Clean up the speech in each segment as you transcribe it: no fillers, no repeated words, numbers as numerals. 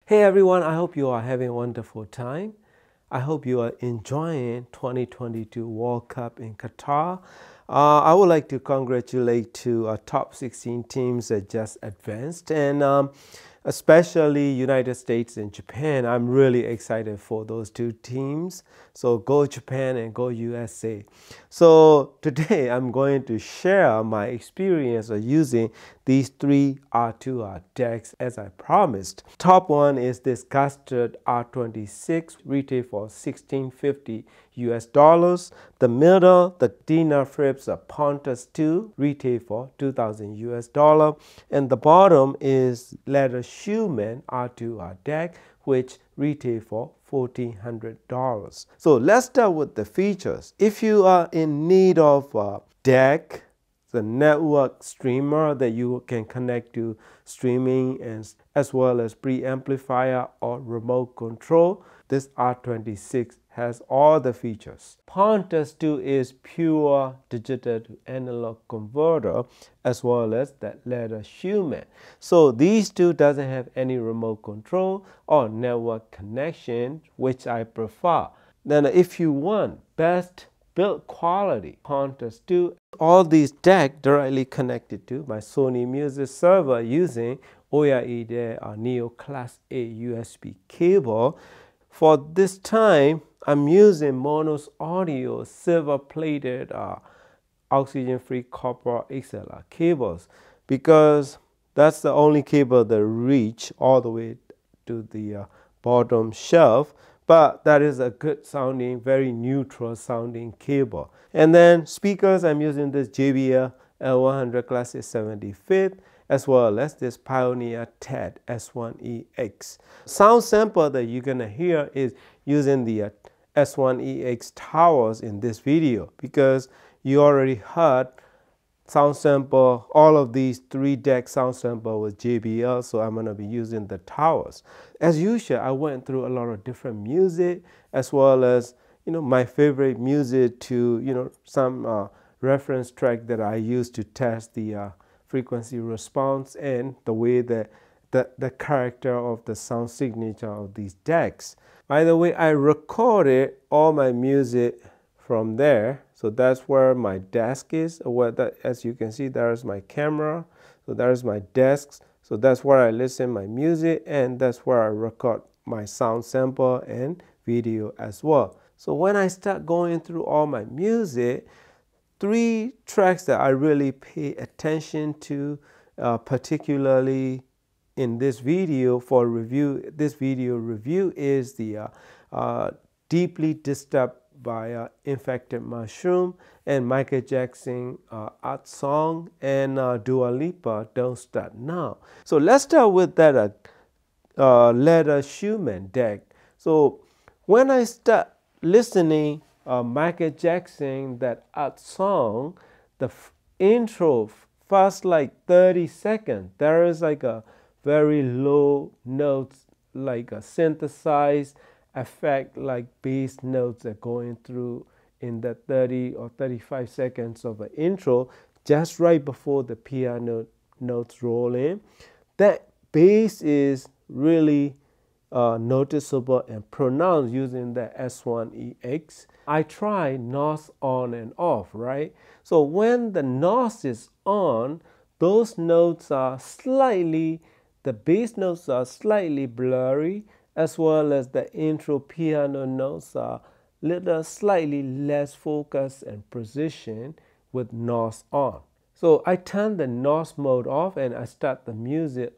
Hey everyone, I hope you are having a wonderful time. I hope you are enjoying 2022 World Cup in Qatar. I would like to congratulate to our top 16 teams that just advanced, and especially United States and Japan. I'm really excited for those two teams. So go Japan and go USA. So today I'm going to share my experience of using these three R2R decks as I promised. Top one is this Custard R26, retail for $16.50 US dollars. The middle, the Dina Phipps Pontus 2, retail for 2,000 US dollar. And the bottom is Leather Shoeman R2R deck, which retail for $1,400. So let's start with the features. If you are in need of a deck, the network streamer that you can connect to streaming, and as well as preamplifier or remote control, this R26 has all the features. Pontus 2 is pure digital to analog converter, as well as that Leather Shoeman. So these two doesn't have any remote control or network connection, which I prefer. Then if you want best build quality, Pontus 2, all these decks directly connected to my Sony Music server using OIE Neo Class A USB cable. For this time, I'm using Monos Audio silver-plated oxygen-free copper XLR cables because that's the only cable that reach all the way to the bottom shelf. But that is a good sounding, very neutral sounding cable. And then speakers, I'm using this JBL L100 Classic 75th, as well as this Pioneer TED S1EX. Sound sample that you're gonna hear is using the S1EX towers in this video, because you already heard sound sample, all of these three deck sound sample with JBL, so I'm gonna be using the towers. As usual, I went through a lot of different music, as well as my favorite music to some reference track that I use to test the frequency response and the way that the character of the sound signature of these decks. By the way, I recorded all my music from there. So that's where my desk is. As you can see, there's my camera. So there's my desk. So that's where I listen my music, and that's where I record my sound sample and video as well. So when I start going through all my music, three tracks that I really pay attention to, particularly in this video for review. This video review is the Deeply Disturbed by Infected Mushroom, and Michael Jackson Art Song, and Dua Lipa Don't Start Now. So let's start with that Leather Shoeman deck. So when I start listening Michael Jackson, that Art Song, the intro, first like 30 seconds, there is like a very low notes, like a synthesized effect, like bass notes are going through in the 30 or 35 seconds of an intro, just right before the piano notes roll in. That bass is really noticeable and pronounced using the S1EX. I try NOS on and off, right? So when the NOS is on, those notes are slightly, the bass notes are slightly blurry, as well as the intro piano notes are slightly less focused and precision with NOS on. So I turn the NOS mode off and I start the music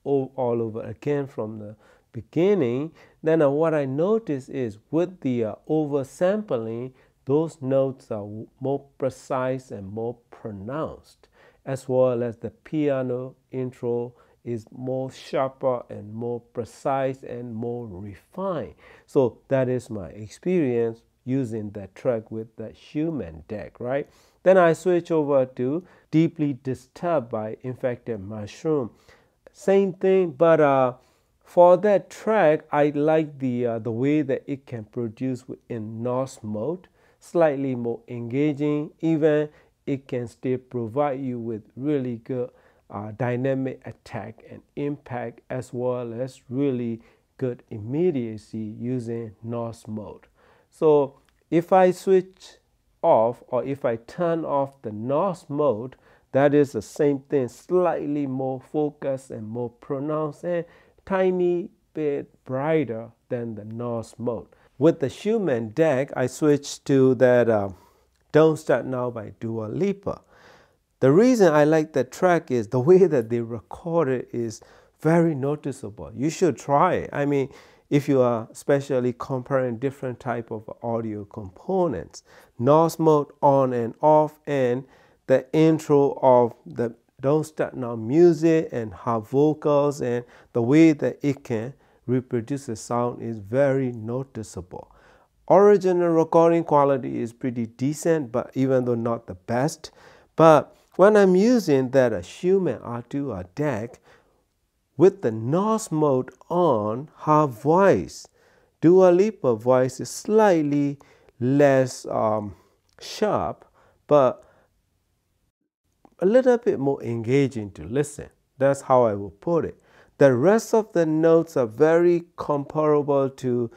all over again from the beginning. Then what I notice is with the oversampling, those notes are more precise and more pronounced, as well as the piano intro is more sharper and more precise and more refined. So that is my experience using that track with the Shoeman deck, right? Then I switch over to Deeply Disturbed by Infected Mushroom. Same thing, but for that track, I like the way that it can produce in NOS mode, slightly more engaging. Even it can still provide you with really good dynamic attack and impact, as well as really good immediacy using NOS mode. So if I switch off or if I turn off the NOS mode, that is the same thing, slightly more focused and more pronounced and tiny bit brighter than the NOS mode. With the Schumann DAC, I switched to that Don't Start Now by Dua Lipa. The reason I like that track is the way that they record it is very noticeable. You should try it. I mean, if you are especially comparing different type of audio components, NOS mode on and off, and the intro of the Don't Start Now music and her vocals and the way that it can reproduce the sound is very noticeable. Original recording quality is pretty decent, but even though not the best. But when I'm using that Schumann R2 or DAC with the NOS mode on, her voice, Dua Lipa voice is slightly less sharp, but a little bit more engaging to listen. That's how I will put it. The rest of the notes are very comparable to,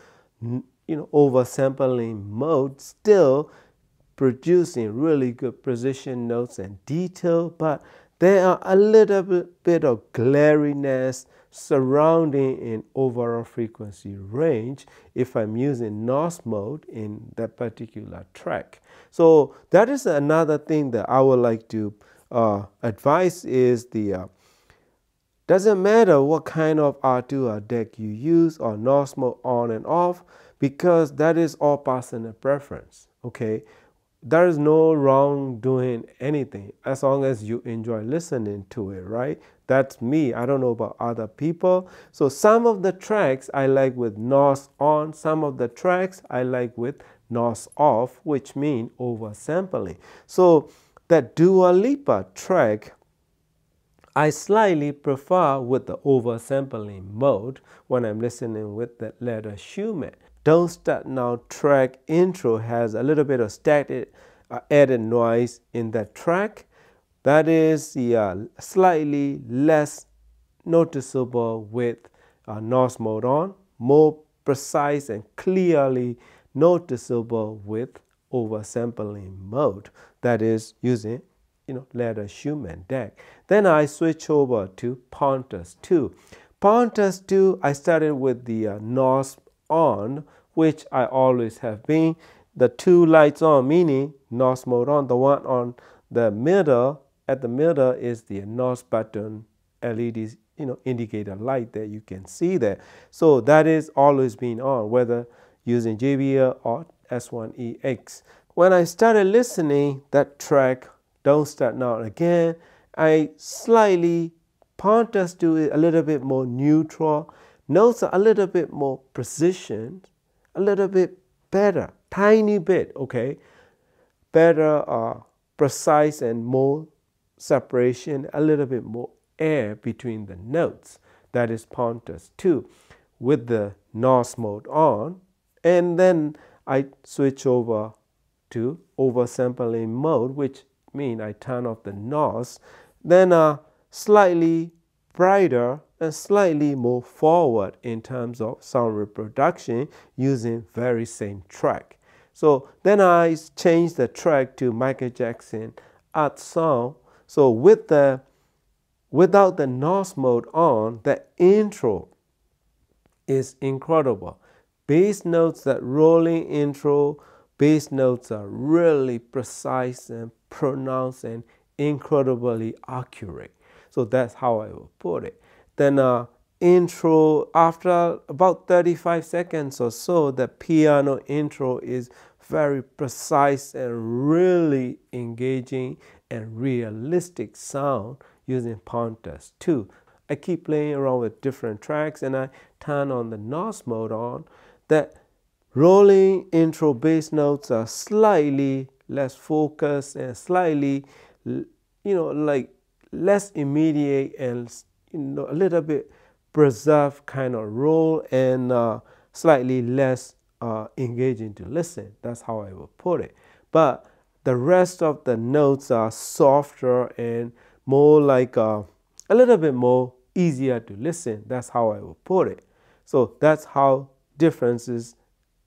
oversampling mode, still producing really good precision notes and detail, but there are a little bit of glariness surrounding an overall frequency range if I'm using NOS mode in that particular track. So that is another thing that I would like to advise is doesn't matter what kind of R2 or DAC you use or NOS mode on and off, because that is all personal preference, okay? There is no wrong doing anything as long as you enjoy listening to it, right? That's me. I don't know about other people. So some of the tracks I like with NOS on, some of the tracks I like with NOS off, which mean oversampling. So that Dua Lipa track, I slightly prefer with the oversampling mode when I'm listening with the letter Schumann. Don't Start Now track intro has a little bit of static added noise in that track. That is slightly less noticeable with NOS mode on, more precise and clearly noticeable with oversampling mode. That is using letter Schumann DAC. Then I switch over to Pontus 2. Pontus 2, I started with the NOS on, which I always have been. The two lights on, meaning NOS mode on. The one on the middle, at the middle is the NOS button LED, indicator light that you can see there. So that is always been on, whether using JBL or S1EX. When I started listening that track, Don't Start Now again, I slightly Pontus do it a little bit more neutral. Notes are a little bit more precision, a little bit better, tiny bit, okay? Better, precise and more separation, a little bit more air between the notes. That is Pontus 2 with the NOS mode on. And then I switch over to oversampling mode, which means I turn off the NOS. Then slightly brighter and slightly more forward in terms of sound reproduction using very same track. So then I changed the track to Michael Jackson Art Sound. So without the NOS mode on, the intro is incredible. Bass notes, that rolling intro, bass notes are really precise and pronounced and incredibly accurate. So that's how I will put it. Then intro, after about 35 seconds or so, the piano intro is very precise and really engaging and realistic sound using Pontus 2. I keep playing around with different tracks and I turn on the NOS mode on. That rolling intro bass notes are slightly less focused and slightly, like less immediate and a little bit preserved kind of roll and slightly less engaging to listen. That's how I will put it. But the rest of the notes are softer and more like a little bit more easier to listen. That's how I will put it. So that's how differences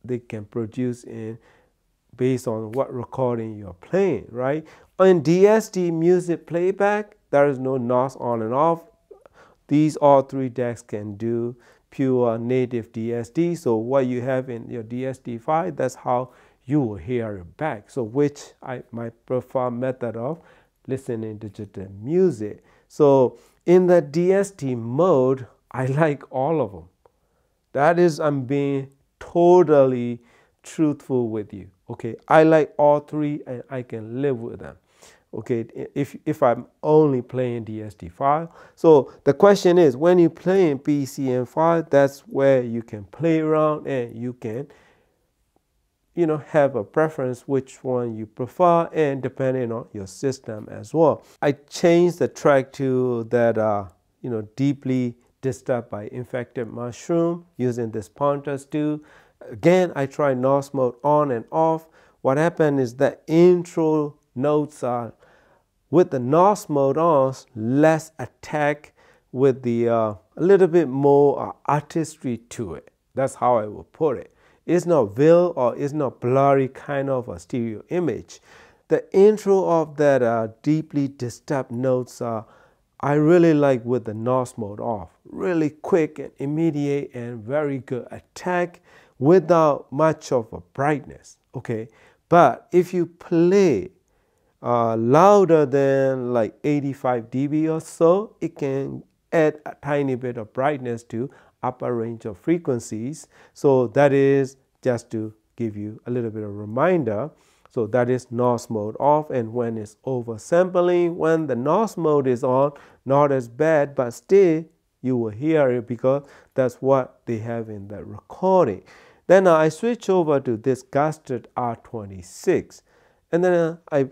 they can produce in based on what recording you're playing, right? On DSD music playback, there is no NOS on and off. These all three decks can do pure native DSD. So what you have in your DSD file, that's how you will hear it back. So which I might prefer method of listening to digital music. So in the DSD mode, I like all of them. That is, I'm being totally truthful with you. Okay, I like all three and I can live with them. Okay, if I'm only playing DSD file. So the question is, when you're playing PCM file, that's where you can play around and you can, have a preference which one you prefer, and depending on your system as well. I changed the track to that, deeply disturbed by infected mushroom using this Pontus 2. Again, I tried NOS mode on and off. What happened is the intro notes are, with the NOS mode on, less attack with the a little bit more artistry to it. That's how I would put it. It's not veiled or it's not blurry kind of a stereo image. The intro of that deeply disturbed notes I really like with the NOS mode off. Really quick and immediate and very good attack without much of a brightness. Okay, but if you play louder than like 85 dB or so, it can add a tiny bit of brightness to upper range of frequencies. So that is just to give you a little bit of reminder. So that is NOS mode off, and when it's oversampling, when the NOS mode is on, not as bad, but still you will hear it because that's what they have in the recording. Then I switch over to this Gusted R26, and then I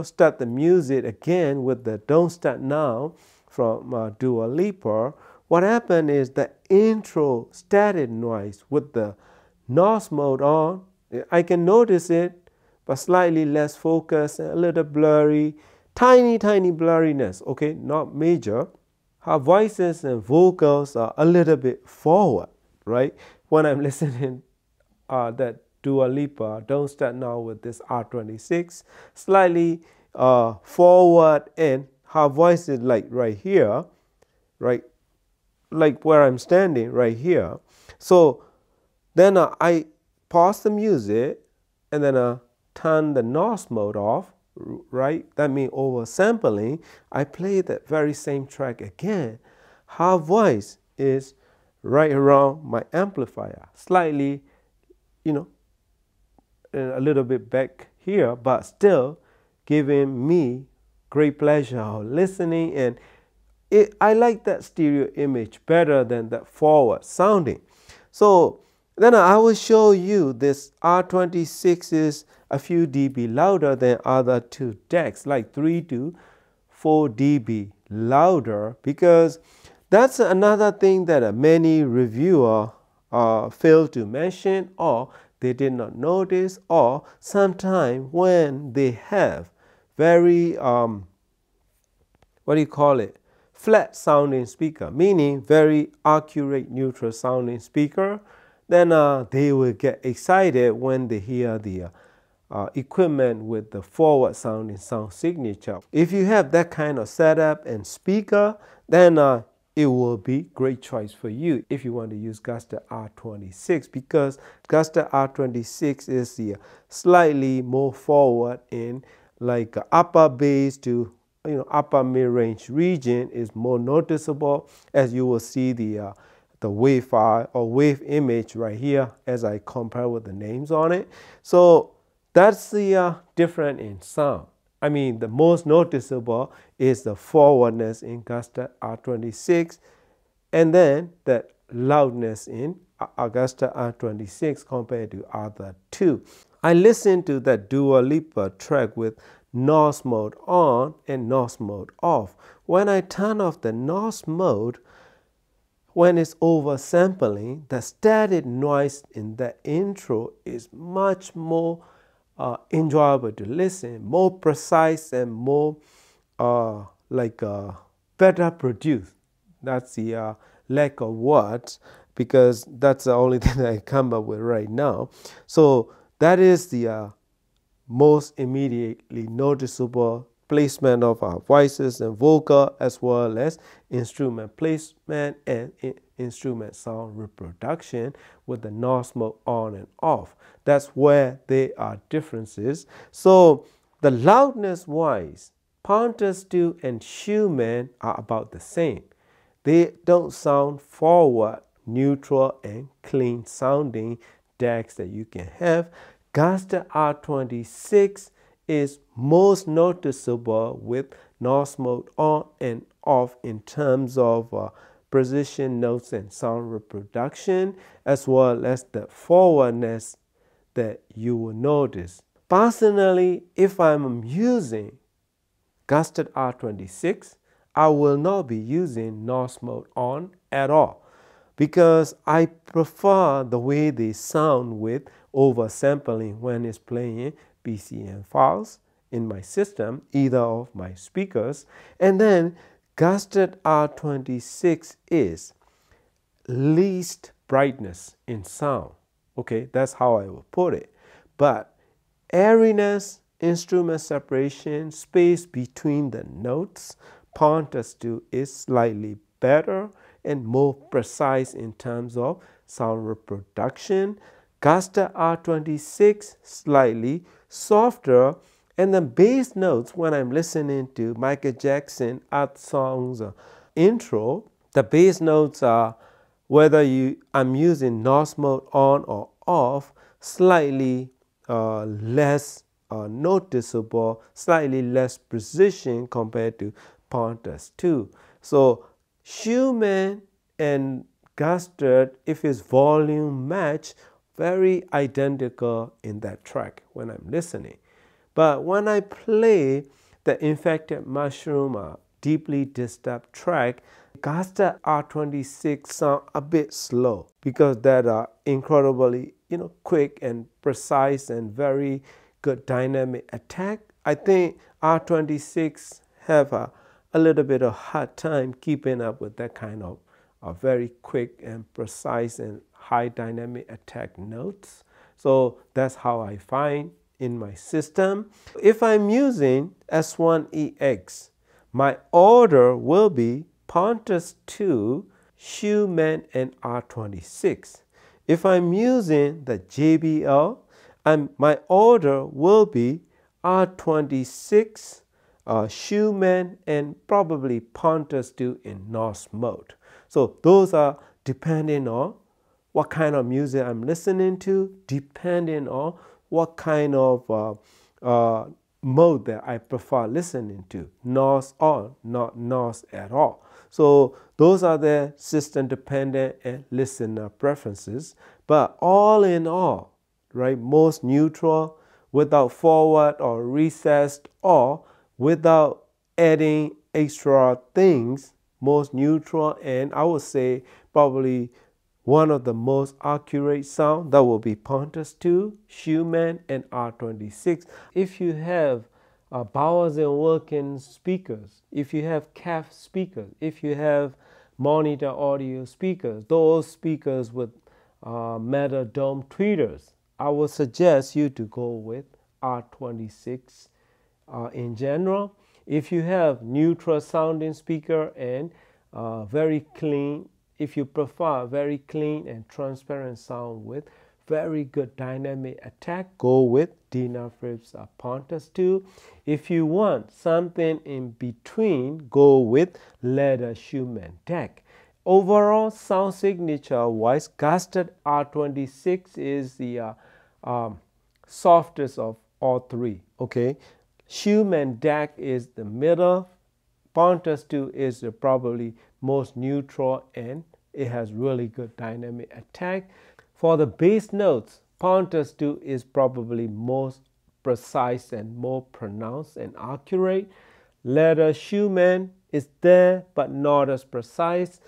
start the music again with the Don't Start Now from Dua Lipa. What happened is the intro static noise with the NOS mode on, I can notice it, but slightly less focus, a little blurry, tiny blurriness, okay, not major. Her voices and vocals are a little bit forward, right? When I'm listening that Dua Lipa, Don't Start Now with this R26, slightly forward, and her voice is like right here, right? Like where I'm standing right here. So then I pause the music and then turn the NOS mode off, right? That means oversampling. I play that very same track again. Her voice is right around my amplifier, slightly, a little bit back here, but still giving me great pleasure of listening. And I like that stereo image better than that forward sounding. So then I will show you this R26 is a few dB louder than other two decks, like 3 to 4 dB louder, because that's another thing that many reviewers fail to mention, or they did not notice, or sometimes when they have very flat sounding speaker, meaning very accurate neutral sounding speaker, then they will get excited when they hear the equipment with the forward sounding sound signature. If you have that kind of setup and speaker, then it will be great choice for you if you want to use Gusted R26, because Gusted R26 is the slightly more forward in like upper bass to upper mid-range region is more noticeable, as you will see the wave file or wave image right here as I compare with the names on it. So that's the difference in sound. I mean, the most noticeable is the forwardness in Gusted R26, and then the loudness in Gusted R26 compared to other two. I listened to that Dua Lipa track with NOS mode on and NOS mode off. When I turn off the NOS mode, when it's oversampling, the static noise in the intro is much more enjoyable to listen, more precise and more better produced. That's the lack of words. because that's the only thing that I come up with right now. So that is the most immediately noticeable placement of our voices and vocal, as well as instrument placement and instrument sound reproduction with the NOS mode on and off. That's where there are differences. So the loudness wise, Pontus 2 and Schumann are about the same. They don't sound forward, neutral, and clean sounding decks that you can have. Gaster R26 is most noticeable with NOS mode on and off in terms of precision notes and sound reproduction, as well as the forwardness that you will notice. Personally, if I'm using Gaster R26, I will not be using NOS mode on at all, because I prefer the way they sound with oversampling when it's playing BCM files in my system, either of my speakers. And then Gaster R26 is least brightness in sound. Okay, that's how I will put it. But airiness, instrument separation, space between the notes, Pontus 2 is slightly better and more precise in terms of sound reproduction. Gaster R26 slightly softer, and the bass notes when I'm listening to Michael Jackson art songs intro, the bass notes are, whether I'm using NOS mode on or off, slightly less noticeable, slightly less precision compared to Pontus 2. So Schumann and Gaster, if it's volume match, very identical in that track when I'm listening. But when I play the Infected Mushroom deeply disturbed track, Gaster R26 sound a bit slow, because that are incredibly quick and precise and very good dynamic attack. I think R26 have a little bit of hard time keeping up with that kind of very quick and precise and high dynamic attack notes. So that's how I find in my system. If I'm using S1EX, my order will be Pontus 2, Schumann, and R26. If I'm using the JBL, my order will be R26, Schumann, and probably Pontus 2 in NOS mode. So those are depending on what kind of music I'm listening to, depending on what kind of mode that I prefer listening to, NOS or not NOS at all. So those are the system dependent and listener preferences. But all in all, right, most neutral, without forward or recessed, or without adding extra things, most neutral, and I would say probably one of the most accurate sound, that will be Pontus 2, Schumann, and R26. If you have Bowers and Wilkins speakers, if you have CAF speakers, if you have monitor audio speakers, those speakers with metal dome tweeters, I would suggest you to go with R26 in general. If you have neutral sounding speaker and very clean, if you prefer very clean and transparent sound with very good dynamic attack, go with Dina Phipps Pontus 2. If you want something in between, go with Leder Schumann deck. Overall sound signature wise, Gaster R26 is the softest of all three. Okay, Schumann deck is the middle. Pontus 2 is probably most neutral, and it has really good dynamic attack. For the bass notes, Pontus 2 is probably most precise and more pronounced and accurate. Leder Schumann is there but not as precise.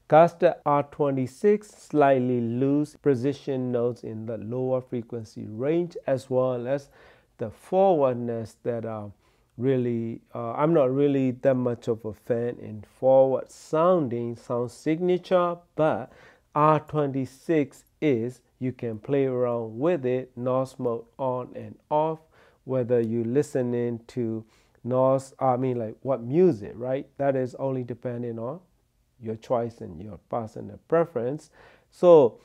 Gaster R26 slightly loose precision notes in the lower frequency range, as well as the forwardness that are really, I'm not really that much of a fan in forward sounding sound signature, but R26 is you can play around with it, NOS mode on and off, whether you listening to NOS, like what music, right? That is only depending on your choice and your personal preference. So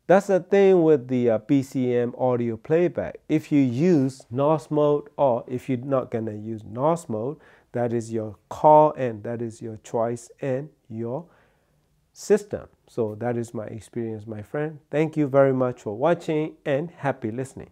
that's the thing with the PCM audio playback. If you use NOS mode, or if you're not going to use NOS mode, that is your call and that is your choice and your system. So that is my experience, my friend. Thank you very much for watching and happy listening.